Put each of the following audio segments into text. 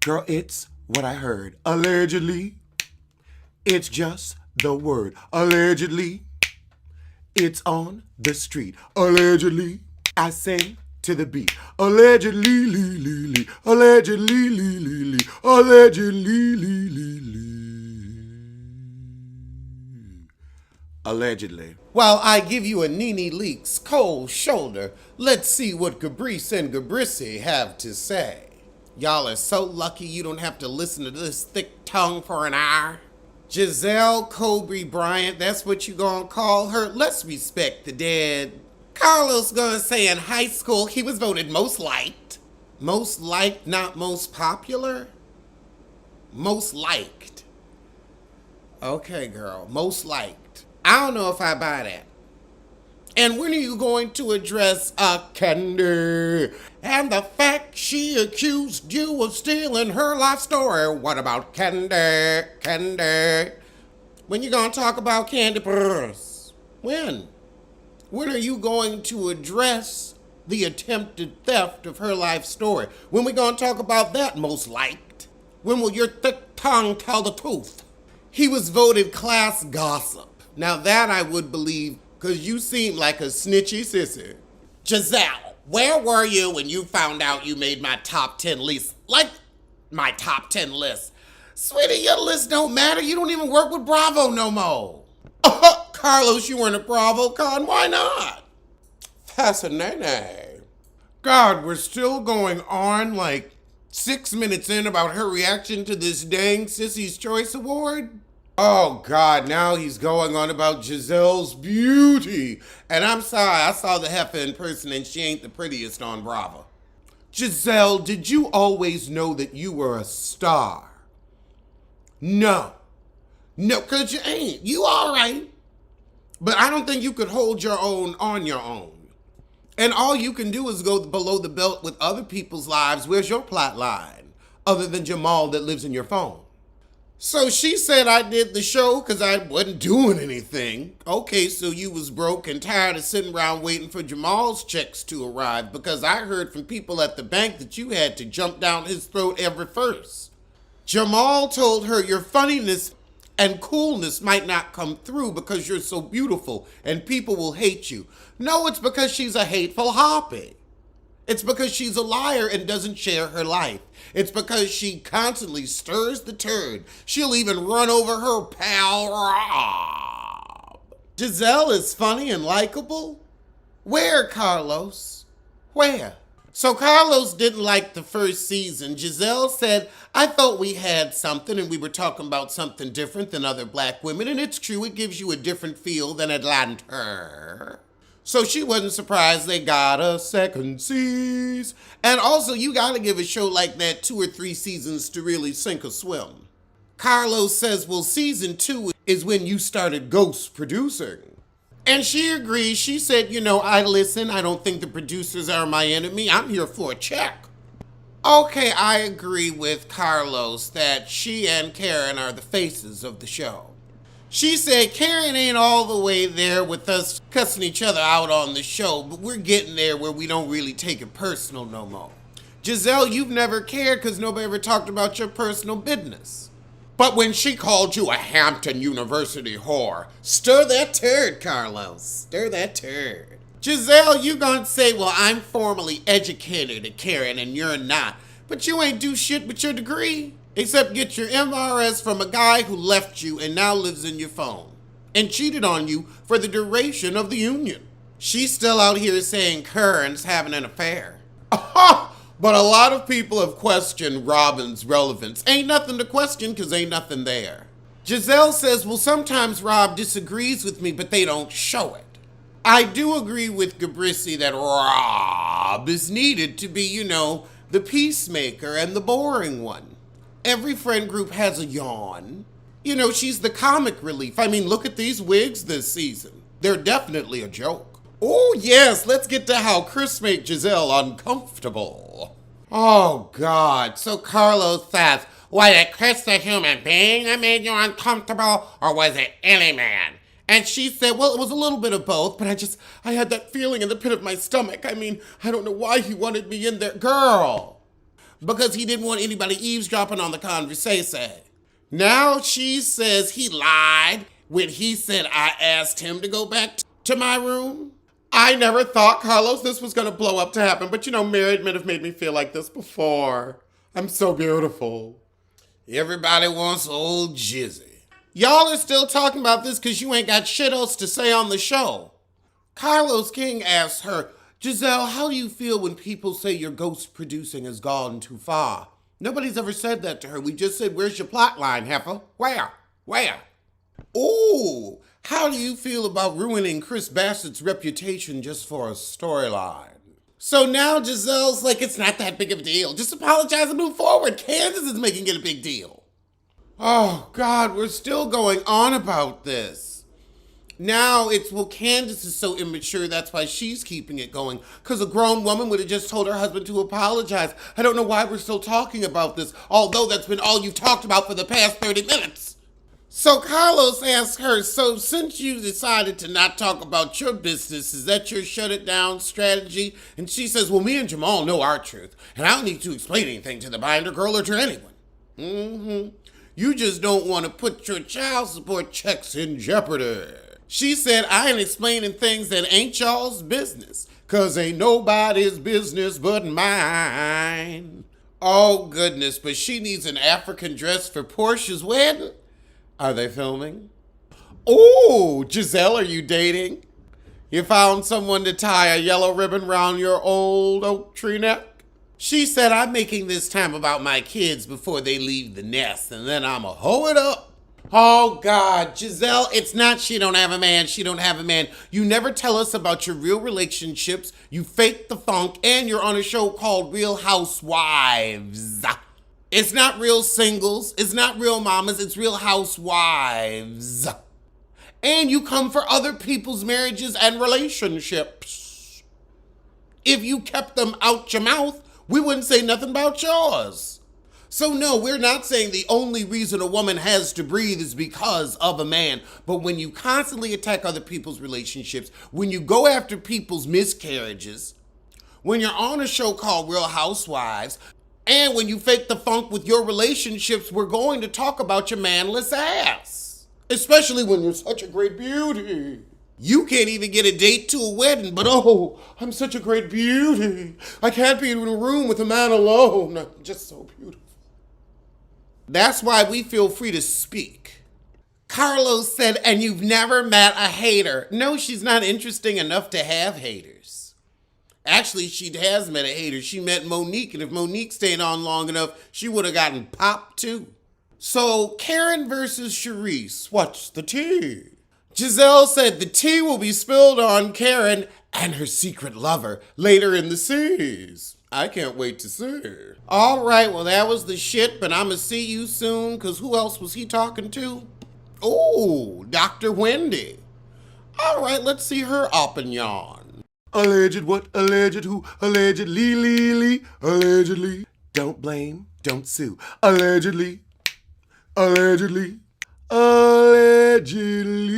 Girl, it's what I heard. Allegedly, it's just the word. Allegedly, it's on the street. Allegedly, I sing to the beat. Allegedly, lee, lee, lee. Allegedly, lee, lee, lee. Allegedly, lee, lee, lee. Allegedly. While I give you a Nene Leakes cold shoulder, let's see what Gabrice and Gabrissy have to say. Y'all are so lucky you don't have to listen to this thick tongue for an hour. Gizelle Kobe Bryant, that's what you gonna call her? Let's respect the dead. Carlos gonna say in high school he was voted most liked. Most liked, not most popular? Most liked. Okay, girl, most liked. I don't know if I buy that. And when are you going to address Candy and the fact she accused you of stealing her life story? What about Candy? Candy? When you gonna talk about Candy Purse? When? When are you going to address the attempted theft of her life story? When we gonna talk about that, most liked? When will your thick tongue tell the truth? He was voted class gossip. Now that I would believe, because you seem like a snitchy sissy. Gizelle, where were you when you found out you made my top 10 list? Like, my top 10 list. Sweetie, your list don't matter. You don't even work with Bravo no more. Carlos, you weren't at BravoCon. Why not? Fascinating. God, we're still going on like 6 minutes in about her reaction to this dang Sissy's Choice Award? Oh, God, now he's going on about Gizelle's beauty. And I'm sorry, I saw the heifer in person and she ain't the prettiest on Bravo. Gizelle, did you always know that you were a star? No. No, because you ain't. You all right. But I don't think you could hold your own on your own. And all you can do is go below the belt with other people's lives. Where's your plot line? Other than Jamal that lives in your phone. So she said I did the show because I wasn't doing anything. Okay, so you was broke and tired of sitting around waiting for Jamal's checks to arrive because I heard from people at the bank that you had to jump down his throat every first. Jamal told her your funniness and coolness might not come through because you're so beautiful and people will hate you. No, it's because she's a hateful harpy. It's because she's a liar and doesn't share her life. It's because she constantly stirs the turd. She'll even run over her pal Rob. Gizelle is funny and likable? Where, Carlos? Where? So Carlos didn't like the first season. Gizelle said, I thought we had something and we were talking about something different than other black women. And it's true, it gives you a different feel than Atlanta. So she wasn't surprised they got a second season. And also, you gotta give a show like that 2 or 3 seasons to really sink or swim. Carlos says, well, season 2 is when you started ghost producing. And she agrees. She said, I listen. I don't think the producers are my enemy. I'm here for a check. Okay, I agree with Carlos that she and Karen are the faces of the show. She said Karen ain't all the way there with us cussing each other out on the show, but we're getting there where we don't really take it personal no more. Gizelle, you've never cared because nobody ever talked about your personal business. But when she called you a Hampton University whore, stir that turd, Carlos. Stir that turd. Gizelle, you gonna say, well, I'm formally educated at Karen and you're not, but you ain't do shit with your degree. Except get your MRS from a guy who left you and now lives in your phone and cheated on you for the duration of the union. She's still out here saying Karen's having an affair. But a lot of people have questioned Robin's relevance. Ain't nothing to question because ain't nothing there. Gizelle says, well, sometimes Rob disagrees with me, but they don't show it. I do agree with Gabrissy that Rob is needed to be, the peacemaker and the boring one. Every friend group has a yawn. She's the comic relief. I mean, look at these wigs this season. They're definitely a joke. Oh, yes, let's get to how Chris made Gizelle uncomfortable. Oh, God. So Carlos says, was it Chris the human being that made you uncomfortable, or was it any man? And she said, well, it was a little bit of both, but I had that feeling in the pit of my stomach. I mean, I don't know why he wanted me in there. Girl. because he didn't want anybody eavesdropping on the conversation. Now she says he lied when he said I asked him to go back to my room. I never thought, Carlos, this was going to blow up to happen, but married men have made me feel like this before. I'm so beautiful. Everybody wants old Jizzy. Y'all are still talking about this because you ain't got shit else to say on the show. Carlos King asks her, Gizelle, how do you feel when people say your ghost producing has gone too far? Nobody's ever said that to her. We just said, where's your plot line, heifer? Where? Ooh, how do you feel about ruining Chris Bassett's reputation just for a storyline? So now Giselle's like, it's not that big of a deal. Just apologize and move forward. Candace is making it a big deal. Oh, God, we're still going on about this. Now it's, well, Candace is so immature, that's why she's keeping it going. Because a grown woman would have just told her husband to apologize. I don't know why we're still talking about this, although that's been all you've talked about for the past 30 minutes. So Carlos asks her, so since you decided to not talk about your business, is that your shut it down strategy? And she says, well, me and Jamal know our truth, and I don't need to explain anything to the binder girl or to anyone. You just don't want to put your child support checks in jeopardy. She said, I ain't explaining things that ain't y'all's business, 'cause ain't nobody's business but mine. Oh, goodness, but she needs an African dress for Portia's wedding? Are they filming? Oh, Gizelle, are you dating? You found someone to tie a yellow ribbon round your old oak tree neck? She said, I'm making this time about my kids before they leave the nest, and then I'ma hoe it up. Oh, God, Gizelle, it's not she don't have a man, she don't have a man. You never tell us about your real relationships, you fake the funk, and you're on a show called Real Housewives. It's not real singles, it's not real mamas, it's Real Housewives. And you come for other people's marriages and relationships. If you kept them out your mouth, we wouldn't say nothing about yours. So no, we're not saying the only reason a woman has to breathe is because of a man. But when you constantly attack other people's relationships, when you go after people's miscarriages, when you're on a show called Real Housewives, and when you fake the funk with your relationships, we're going to talk about your manless ass. Especially when you're such a great beauty. You can't even get a date to a wedding, but oh, I'm such a great beauty. I can't be in a room with a man alone. I'm just so beautiful. That's why we feel free to speak. Carlos said, and you've never met a hater. No, she's not interesting enough to have haters. Actually, she has met a hater. She met Monique, and if Monique stayed on long enough, she would have gotten popped too. So, Karen versus Charisse, what's the tea? Gizelle said the tea will be spilled on Karen and her secret lover later in the series. I can't wait to see. All right, well, that was the shit, but I'm going to see you soon, because who else was he talking to? Oh, Dr. Wendy. All right, let's see her opinion. Alleged what? Alleged who? Allegedly, allegedly. Don't blame, don't sue. Allegedly, allegedly, allegedly.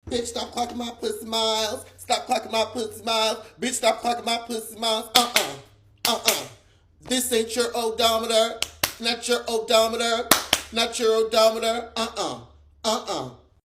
Bitch, stop clocking my pussy miles. Stop clocking my pussy miles. Bitch, stop clocking my pussy miles. This ain't your odometer. Not your odometer. Not your odometer.